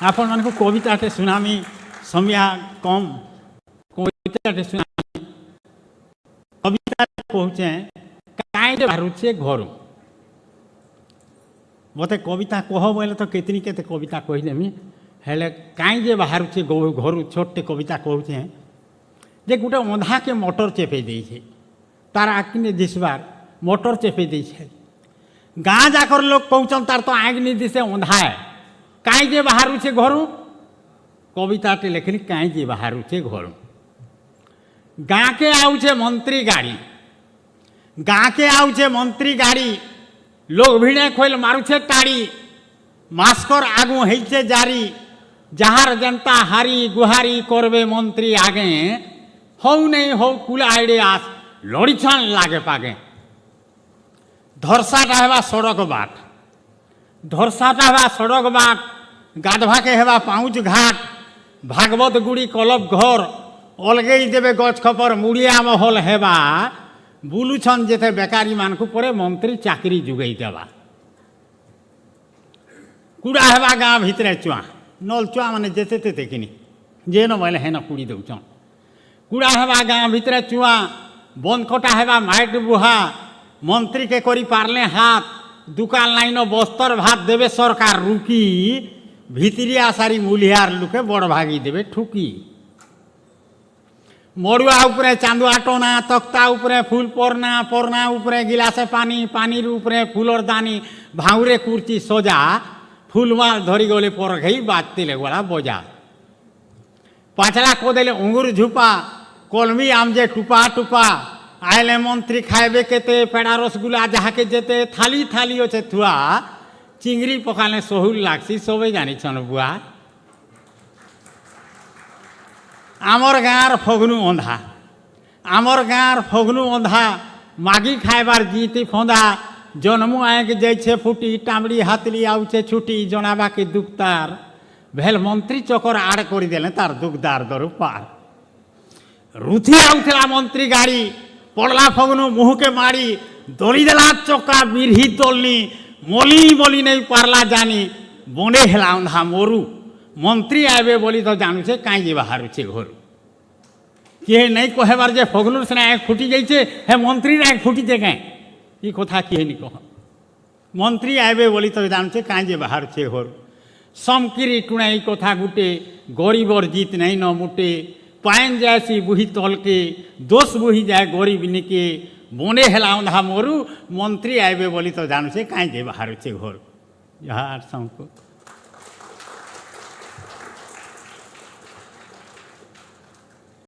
आपण मान को कविताटे सुनामी समय कम कविताटे सुनामी कविता कहचे कहीं बाहरुचे घर मत कविता कह बोले तो केतनी केते कविता कहीदेमी हेले कहीं बाहरुचे घर छोटे कविता कहचे जे गोटे अंधा के मोटर चेपे दे तार आँखि दिशबार मोटर चेपे दे गाँ जाकर लोग कहन तार तो आँख नहीं दिशे अंधा है कहीं जे बाहरुचे घर कविताटे लिखली कहीं जे बाहरुचे घर गाँ के आउचे मंत्री गाड़ी गाँ के आउचे मंत्री गाड़ी लोग भिड़े खोल मारुचे टाड़ी मास्कर आगू हेचे जारी जहार जनता हारी गुहारी करबे मंत्री आगे हौ नहीं हौ कुला आइडे आस लड़ीछन लागे पागे धरसाटा हेबा सड़क बाट धरसाटा हेबा सड़क बाट गाधवाके हेबा पाउच घाट भागवत गुड़ी कलब घर अलगेई देवे गछ खपर मुड़िया महल हेबा बुलुछन जेते बेकारी मान को पड़े मंत्री चाकरी जुगई देवा कुड़ा हेबा गाँ भितरे चुआ नल चुआ माने जेते तेते किनी जेन बोले हेन कुड़ी दौचन कुड़ा हेबा गाँ भितरे चुआ बंद कटा हेबा माइट बुहा मंत्री के करी पारले हाथ दुकान लाइन बस्तर भात देवे सरकार रुकी भितरिया सारी मुलियार लुके बड़ भागी देवे ठुकी मड़ुआ उपरे चांदुआ टोना तख्ता उपरे फूल परना परना उपरे गिलासे पानी पानी उपरे फूलर दानी भाउरे कुर्ची सजा फूलमाल धरी गले पर घई बाजते लगवाला बजा पाचला कोदेले अंगूर झुपा कलमी आमजे टुपा टुपा आयले मंत्री खाएबे केते पेड़ा रसगुल्ला जहाके जेते थाली थाली अच्छे थुआ चिंगरी पकाने सहुल लागसी सबे जानी छन बुआ आमर गाँर फगनू अंधा आमर गाँर फगनू अंधा मागी खाएबार जीती फंदा जन्मू आएक जैसे फुटी टामड़ी हाथली आउचे छुटी जनाबा के दुखतार भेल मंत्री चकर आड़ कर देले तार दुखदार दरु पार रुथी आउथला मंत्री गाड़ी पड़ला फगनू मुँह के मारी दली देला चक्का बिरही दलनी मली मली नहीं पारला जानी बने हेला अंधा मोरू मंत्री आबे बोली तो जानू से कहीं जे बाहरुचे घर किए नहीं कहेबार जे फगनूर से आँख फुटी जाइए हे मंत्री आँख फुटी जे कहीं ये कथा किए नहीं कह मंत्री आबे बोली तो जानू से कहीं जे बाहरुचे घर समकिरी टुणाई कथा गुटे गरीबर जीत नहीं न मुटे पाइन जायसी बुही तल के दोष बुही जाए गरीब निके बने हेला अंधा मोरू मंत्री आबे बोली तो जानू से कहीं जे बाहरुचे घर यार सबको